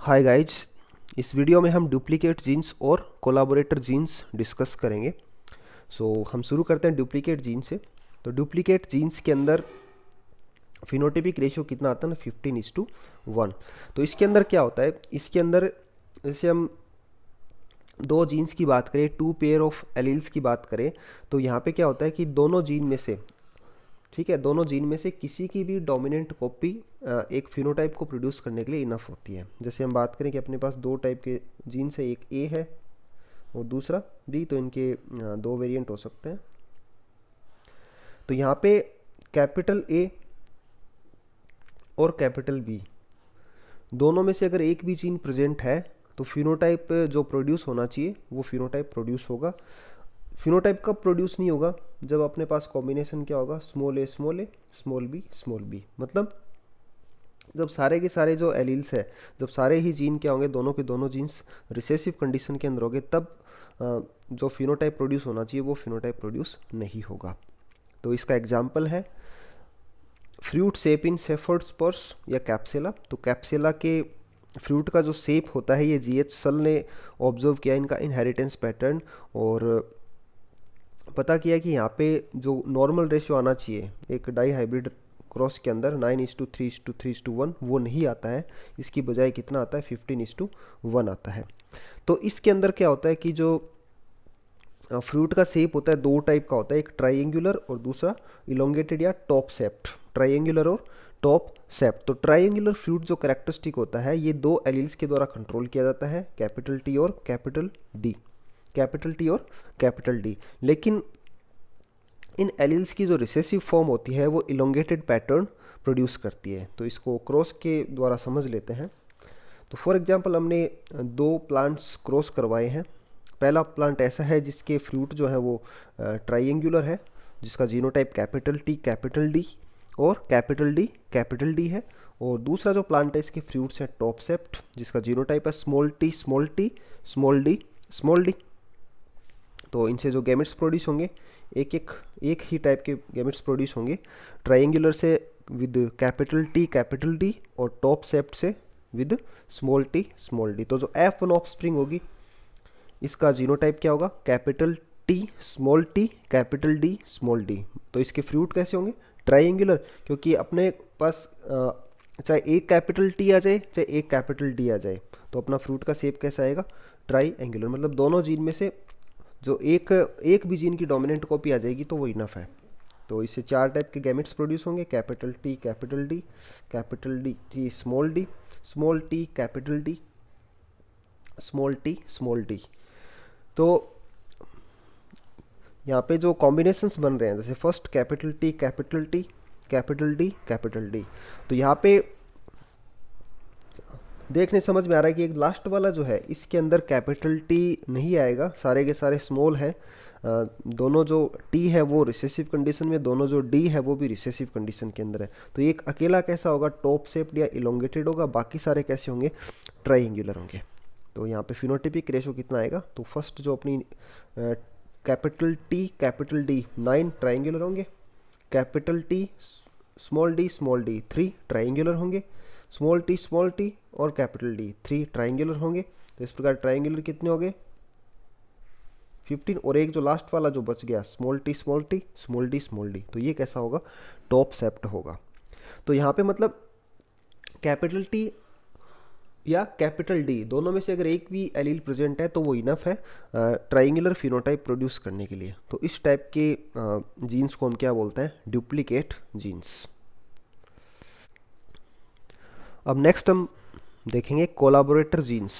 Hi guys, इस video में हम डुप्लीकेट जीन्स और कोलाबोरेटर जीन्स डिस्कस करेंगे। हम शुरू करते हैं डुप्लीकेट जीन्स से। तो डुप्लीकेट जीन्स के अंदर फिनोटाइपिक रेशियो कितना आता है ना, 15:1। तो इसके अंदर क्या होता है, इसके अंदर जैसे हम दो जीन्स की बात करें, टू पेयर ऑफ एलील्स की बात करें, तो यहाँ पे क्या होता है कि दोनों जीन में से, ठीक है, दोनों जीन में से किसी की भी डोमिनेंट कॉपी एक फिनोटाइप को प्रोड्यूस करने के लिए इनफ होती है। जैसे हम बात करें कि अपने पास दो टाइप के जीन्स है, एक ए है और दूसरा बी, तो इनके दो वेरिएंट हो सकते हैं। तो यहाँ पे कैपिटल ए और कैपिटल बी दोनों में से अगर एक भी जीन प्रेजेंट है तो फिनोटाइप जो प्रोड्यूस होना चाहिए वो फिनोटाइप प्रोड्यूस होगा। फिनोटाइप कब प्रोड्यूस नहीं होगा, जब अपने पास कॉम्बिनेशन क्या होगा, स्मॉल ए स्मॉल बी। मतलब जब सारे के सारे जो एलील्स है, जब सारे ही जीन क्या होंगे, दोनों के दोनों जीन्स रिसेसिव कंडीशन के अंदर होंगे, तब जो फिनोटाइप प्रोड्यूस होना चाहिए वो फिनोटाइप प्रोड्यूस नहीं होगा। तो इसका एग्जाम्पल है फ्रूट शेप इन शेफर्ड स्पर्स या कैप्सेला। तो कैप्सेला के फ्रूट का जो शेप होता है, ये जीएच सल ने ऑब्जर्व किया इनका इनहेरिटेंस पैटर्न, और पता किया कि यहाँ पे जो नॉर्मल रेशियो आना चाहिए एक डाई हाइब्रिड क्रॉस के अंदर 9:3:3:1 वो नहीं आता है, इसकी बजाय कितना आता है, 15:1 आता है। तो इसके अंदर क्या होता है कि जो फ्रूट का शेप होता है दो टाइप का होता है, एक ट्राइंगुलर और दूसरा इलोंगेटेड या टॉप सेप्ट। ट्राइंगुलर और टॉप सेप्ट। तो ट्राइंगुलर फ्रूट जो कैरेक्टरिस्टिक होता है ये दो एलील्स के द्वारा कंट्रोल किया जाता है, कैपिटल टी और कैपिटल डी, कैपिटल टी और कैपिटल डी। लेकिन इन एलील्स की जो रिसेसिव फॉर्म होती है वो इलोंगेटेड पैटर्न प्रोड्यूस करती है। तो इसको क्रॉस के द्वारा समझ लेते हैं। तो फॉर एग्जांपल हमने दो प्लांट्स क्रॉस करवाए हैं। पहला प्लांट ऐसा है जिसके फ्रूट जो है वो ट्राइंगुलर है, जिसका जीनोटाइप कैपिटल डी और कैपिटल डी है। और दूसरा जो प्लांट है इसके फ्रूट्स हैं टॉप सेप्ट, जिसका जीनोटाइप है स्मॉल डी। तो इनसे जो गैमेट्स प्रोड्यूस होंगे एक ही टाइप के गैमेट्स प्रोड्यूस होंगे, ट्राइंगुलर से विद कैपिटल डी और टॉप सेप्ट से विद स्मॉल डी। तो जो F1 ऑफस्प्रिंग होगी इसका जीनोटाइप क्या होगा, capital T capital D small D. तो इसके फ्रूट कैसे होंगे, ट्राइंगुलर, क्योंकि अपने पास चाहे एक कैपिटल टी आ जाए चाहे एक कैपिटल डी आ जाए तो अपना फ्रूट का शेप कैसा आएगा, ट्राइंगुलर। मतलब दोनों जीन में से जो एक भी जीन की डोमिनेंट कॉपी आ जाएगी तो वो इनफ है। तो इससे चार टाइप के गैमेट्स प्रोड्यूस होंगे, capital T small T capital D small D. तो यहाँ पे जो कॉम्बिनेशंस बन रहे हैं, जैसे फर्स्ट कैपिटल डी, तो यहाँ पे देखने समझ में आ रहा है कि एक लास्ट वाला जो है इसके अंदर कैपिटल टी नहीं आएगा, सारे के सारे स्मॉल है। दोनों जो टी है वो रिसेसिव कंडीशन में, दोनों जो डी है वो भी रिसेसिव कंडीशन के अंदर है। तो एक अकेला कैसा होगा, टॉप शेप्ड या इलोंगेटेड होगा, बाकी सारे कैसे होंगे, ट्राइंगुलर होंगे। तो यहाँ पे फिनोटाइपिक रेशियो कितना आएगा, तो फर्स्ट जो अपनी कैपिटल डी 9 ट्राइंगुलर होंगे, capital T small D 3 triangular होंगे, स्मॉल टी और कैपिटल डी 3 ट्राइंगुलर होंगे। तो इस प्रकार ट्राइंगुलर कितने हो गए, 15, और एक जो लास्ट वाला जो बच गया स्मॉल डी, तो ये कैसा होगा, टॉप सेप्ट होगा। तो यहाँ पे मतलब कैपिटल टी या कैपिटल डी दोनों में से अगर एक भी एलील प्रेजेंट है तो वो इनफ है ट्राइंगुलर फिनोटाइप प्रोड्यूस करने के लिए। तो इस टाइप के जीन्स को हम क्या बोलते हैं, डुप्लीकेट जीन्स। अब नेक्स्ट हम देखेंगे कोलाबोरेटर जीन्स।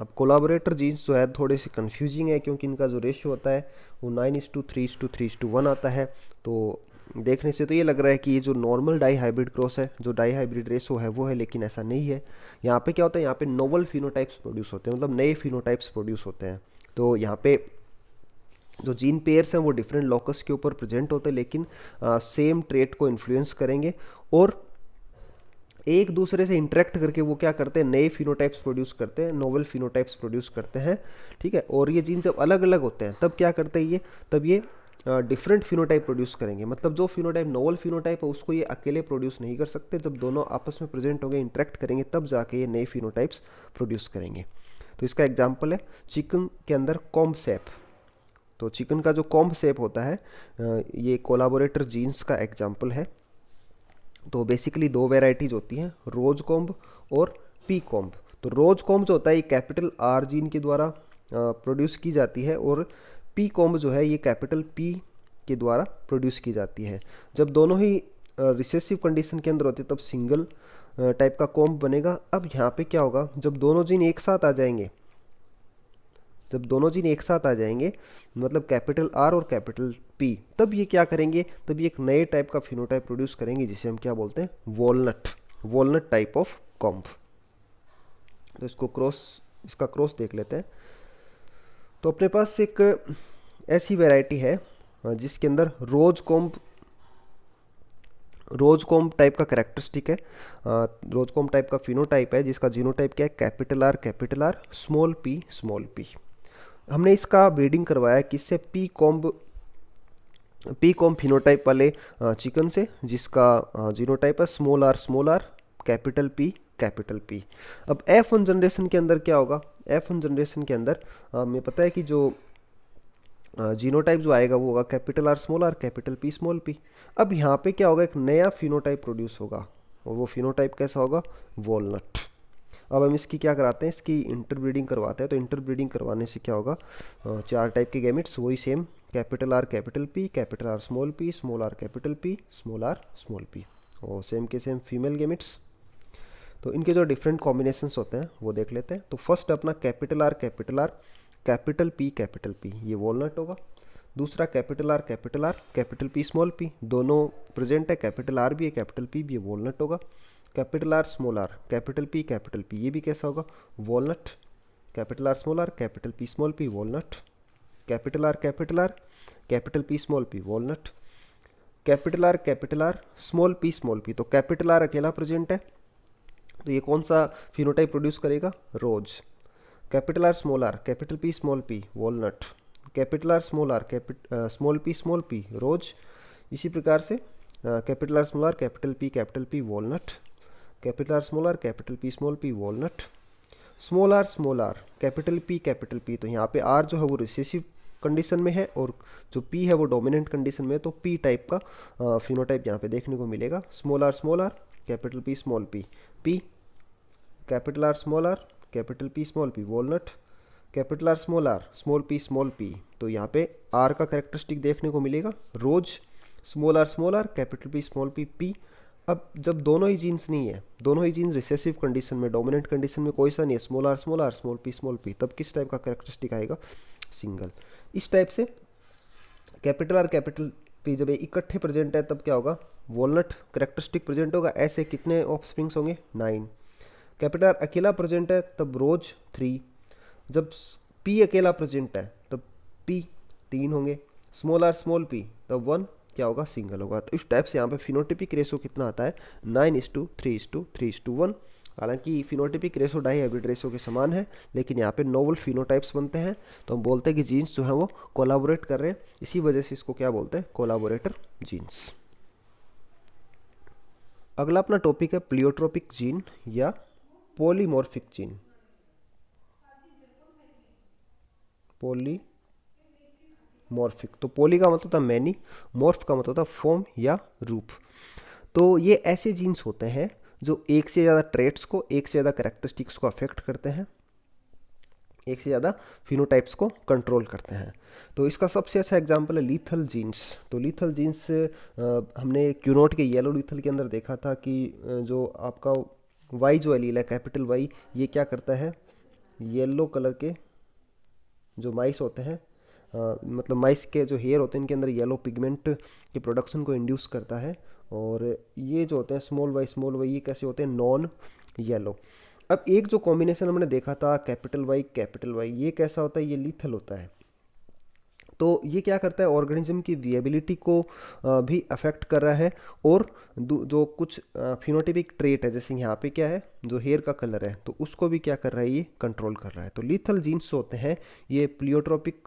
अब कोलाबोरेटर जीन्स जो है थोड़े से कंफ्यूजिंग है, क्योंकि इनका जो रेशियो होता है वो 9:3:3:1 आता है। तो देखने से तो ये लग रहा है कि ये जो नॉर्मल डाई हाइब्रिड क्रॉस है, जो डाई हाइब्रिड रेशो है वो है, लेकिन ऐसा नहीं है। यहाँ पे क्या होता है, यहाँ पे नोवल फिनोटाइप्स प्रोड्यूस होते हैं, मतलब नए फिनोटाइप्स प्रोड्यूस होते हैं। तो यहाँ पे जो जीन पेयर्स हैं वो डिफरेंट लॉकस के ऊपर प्रेजेंट होते हैं, लेकिन सेम ट्रेट को इन्फ्लुएंस करेंगे और एक दूसरे से इंटरेक्ट करके वो क्या करते हैं, नए फिनोटाइप्स प्रोड्यूस करते हैं, नोवेल फिनोटाइप्स प्रोड्यूस करते हैं, ठीक है। और ये जीन जब अलग अलग होते हैं तब क्या करते हैं ये, तब ये डिफरेंट फिनोटाइप प्रोड्यूस करेंगे। मतलब जो फिनोटाइप नोवल फिनोटाइप है उसको ये अकेले प्रोड्यूस नहीं कर सकते, जब दोनों आपस में प्रेजेंट होंगे, इंटरेक्ट करेंगे, तब जाके ये नए फिनोटाइप्स प्रोड्यूस करेंगे। तो इसका एग्जांपल है चिकन के अंदर कॉम्ब सेप। तो चिकन का जो कॉम्ब सेप होता है ये कोलाबोरेटर जीन्स का एग्जाम्पल है। तो बेसिकली दो वेराइटीज होती हैं, रोज कॉम्ब और पी कॉम्ब। तो रोज कॉम्ब जो होता है ये कैपिटल आर जीन के द्वारा प्रोड्यूस की जाती है, और पी कॉम्ब जो है ये कैपिटल पी के द्वारा प्रोड्यूस की जाती है। जब दोनों ही रिसेसिव कंडीशन के अंदर होते हैं तब सिंगल टाइप का कॉम्ब बनेगा। अब यहाँ पे क्या होगा, जब दोनों जीन एक साथ आ जाएंगे, जब दोनों जीन एक साथ आ जाएंगे मतलब कैपिटल आर और कैपिटल पी, तब ये क्या करेंगे, तब ये एक नए टाइप का फिनोटाइप प्रोड्यूस करेंगे जिसे हम क्या बोलते हैं, walnut, walnut type of comb. तो इसका क्रॉस देख लेते हैं। तो अपने पास एक ऐसी वैरायटी है जिसके अंदर रोज कॉम्ब टाइप का कैरेक्टरिस्टिक है, रोज कॉम्ब टाइप का फिनोटाइप है, जिसका जीनोटाइप क्या है, कैपिटल आर स्मॉल पी। हमने इसका ब्रीडिंग करवाया किससे, पी कॉम्ब फिनोटाइप वाले चिकन से, जिसका जीनोटाइप है स्मॉल आर कैपिटल पी। अब F1 जनरेशन के अंदर क्या होगा, F1 जनरेशन के अंदर हमें पता है कि जो जीनोटाइप जो आएगा वो होगा capital R capital P small P. अब यहाँ पे क्या होगा, एक नया फिनोटाइप प्रोड्यूस होगा, और वो फिनोटाइप कैसा होगा, वॉलनट। अब हम इसकी क्या कराते हैं, इसकी इंटरब्रीडिंग करवाते हैं। तो इंटरब्रीडिंग करवाने से क्या होगा, चार टाइप के गैमेट्स, वही same capital R small R capital P, small R small P, और सेम के सेम फीमेल गैमेट्स। तो इनके जो डिफरेंट कॉम्बिनेशंस होते हैं वो देख लेते हैं। तो फर्स्ट अपना कैपिटल आर कैपिटल पी ये वॉलनट होगा। दूसरा capital R capital P small P, दोनों प्रेजेंट है, कैपिटल आर भी है कैपिटल पी भी है, वॉलनट होगा। कैपिटल आर कैपिटल पी ये भी कैसा होगा, walnut. Capital R capital P small P, walnut. Capital R capital P small P, walnut. Capital R small P. तो कैपिटल आर अकेला प्रेजेंट है, तो ये कौन सा फिनोटाइप प्रोड्यूस करेगा, rose. Capital R capital P small P, walnut. Capital R small P rose. इसी प्रकार से capital R capital P walnut. Capital R capital P small P, walnut. Small R capital P. तो यहाँ पे are जो है वो रिसेसिव कंडीशन में है और जो पी है वो डोमिनेंट कंडीशन में है, तो पी टाइप का फिनोटाइप यहाँ पे देखने को मिलेगा। Small R capital P small P, capital R capital P small P, walnut. Capital R small P. तो यहाँ पे आर का कैरेक्टरिस्टिक देखने को मिलेगा, rose. Small R capital P small P. अब जब दोनों ही जीन्स नहीं है, दोनों ही जीन्स रिसेसिव कंडीशन में, डोमिनेंट कंडीशन में कोई सा नहीं है, स्मॉल आर स्मॉल पी, तब किस टाइप का कैरेक्टरिस्टिक आएगा, सिंगल। इस टाइप से कैपिटल आर कैपिटल पी जब ये इकट्ठे प्रेजेंट है तब क्या होगा, वॉलनट कैरेक्टरिस्टिक प्रेजेंट होगा। ऐसे कितने ऑफस्प्रिंग्स होंगे, 9। कैपिटल आर अकेला प्रेजेंट है तब रोज 3। जब पी अकेला प्रेजेंट है तब पी 3 होंगे। स्मॉल पी तब 1 क्या होगा, सिंगल होगा। तो इस टाइप से यहाँ पे फिनोटिपिक रेशो कितना आता है, 9:3:3:1। हालांकि phenotypic ratio dihybrid ratio के समान है, लेकिन यहाँ पे नोवल फिनोटाइप्स बनते हैं, तो हम बोलते हैं कि जीन्स जो है वो कोलाबोरेट कर रहे हैं, इसी वजह से इसको क्या बोलते हैं, कोलाबोरेटर जीन्स। अगला अपना टॉपिक है प्लियोट्रोपिक जीन या पॉलीमॉर्फिक जीन। पॉलीमॉर्फिक, तो पॉली का मतलब था मैनी, मॉर्फ का मतलब था फॉर्म या रूप। तो ये ऐसे जीन्स होते हैं जो एक से ज़्यादा ट्रेट्स को, एक से ज़्यादा कैरेक्टरिस्टिक्स को अफेक्ट करते हैं, एक से ज़्यादा फिनोटाइप्स को कंट्रोल करते हैं। तो इसका सबसे अच्छा एग्जांपल है लीथल जीन्स। तो लीथल जीन्स हमने क्यूनोट के येलो लीथल के अंदर देखा था कि जो आपका वाई जो एलील है, कैपिटल वाई, ये क्या करता है, येलो कलर के जो माइस होते हैं, मतलब माइस के जो हेयर होते हैं इनके अंदर येलो पिगमेंट के प्रोडक्शन को इंड्यूस करता है। और ये जो होते हैं स्मॉल वाई ये कैसे होते हैं, नॉन येलो। अब एक जो कॉम्बिनेशन हमने देखा था कैपिटल वाई, ये कैसा होता है, ये लीथल होता है। तो ये क्या करता है, ऑर्गेनिज्म की विएबिलिटी को भी अफेक्ट कर रहा है। और जो कुछ फिनोटिपिक ट्रेट है, जैसे यहाँ पे क्या है, जो हेयर का कलर है, तो उसको भी क्या कर रहा है, ये कंट्रोल कर रहा है। तो लीथल जीन्स होते हैं ये प्लियोट्रोपिक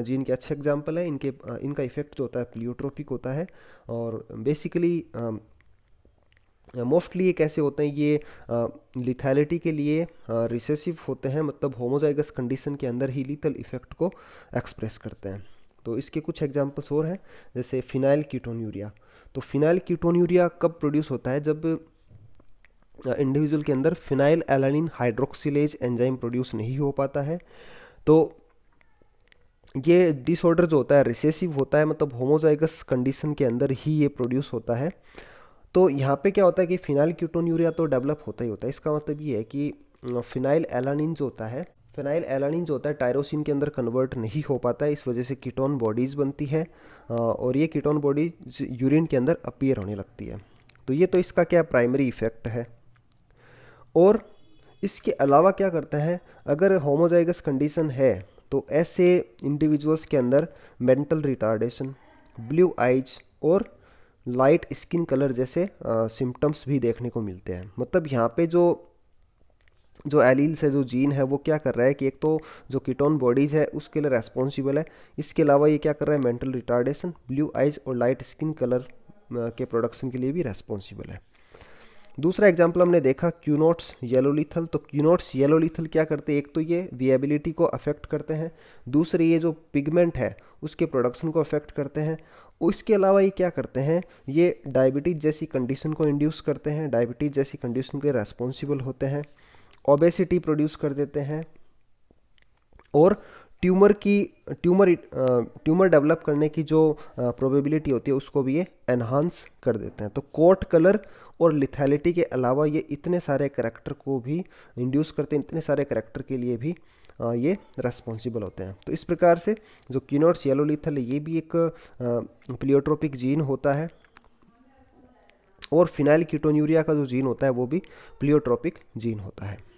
जीन के अच्छे एग्जांपल है। इनका इफेक्ट जो होता है प्लियोट्रोपिक होता है। और बेसिकली मोस्टली ये कैसे होते हैं, ये लिथैलिटी के लिए रिसेसिव होते हैं, मतलब होमोजाइगस कंडीशन के अंदर ही लीथल इफेक्ट को एक्सप्रेस करते हैं। तो इसके कुछ एग्जांपल्स और हैं, जैसे फिनाइल कीटोन्यूरिया। तो फिनाइल कीटोन्यूरिया कब प्रोड्यूस होता है, जब इंडिविजुअल के अंदर phenyl alanine hydroxylase enzyme produce नहीं हो पाता है। तो ये डिसऑर्डर जो होता है रिसेसिव होता है, मतलब होमोजाइगस कंडीशन के अंदर ही ये प्रोड्यूस होता है। तो यहाँ पे क्या होता है कि फिनाइल कीटोन्यूरिया तो डेवलप होता ही होता है। इसका मतलब ये है कि फिनाइल एलानिन जो होता है, टायरोसिन के अंदर कन्वर्ट नहीं हो पाता है, इस वजह से कीटोन बॉडीज़ बनती है और ये कीटोन बॉडीज यूरिन के अंदर अपीयर होने लगती है। तो ये तो इसका क्या प्राइमरी इफेक्ट है। और इसके अलावा क्या करता है, अगर होमोजाइगस कंडीशन है तो ऐसे इंडिविजुअल्स के अंदर मेंटल रिटार्डेशन, ब्लू आइज और लाइट स्किन कलर जैसे सिम्टम्स भी देखने को मिलते हैं। मतलब यहाँ पे जो एलील्स है, जो जीन है, वो क्या कर रहा है कि एक तो जो कीटोन बॉडीज़ है उसके लिए रेस्पॉन्सिबल है, इसके अलावा ये क्या कर रहा है, मेंटल रिटार्डेशन, ब्लू आइज और लाइट स्किन कलर के प्रोडक्शन के लिए भी रेस्पॉन्सिबल है। दूसरा एग्जाम्पल हमने देखा क्यूनोट्स येलोलिथल। तो क्यूनोट्स येलोलिथल क्या करते हैं, एक तो ये विएबिलिटी को अफेक्ट करते हैं, दूसरे ये जो पिगमेंट है उसके प्रोडक्शन को अफेक्ट करते हैं। उसके अलावा ये क्या करते हैं, ये डायबिटीज़ जैसी कंडीशन को इंड्यूस करते हैं, डायबिटीज़ जैसी कंडीशन के रेस्पॉन्सिबल होते हैं, ओबेसिटी प्रोड्यूस कर देते हैं और ट्यूमर डेवलप करने की जो प्रोबेबिलिटी होती है उसको भी ये एनहांस कर देते हैं। तो कोट कलर और लिथैलिटी के अलावा ये इतने सारे करैक्टर को भी इंड्यूस करते हैं, इतने सारे करैक्टर के लिए भी ये रेस्पॉन्सिबल होते हैं। तो इस प्रकार से जो क्यूनोट्स येलोलिथल है ये भी एक प्लियोट्रोपिक जीन होता है और फिनाइल कीटोन्यूरिया का जो जीन होता है वो भी प्लियोट्रोपिक जीन होता है।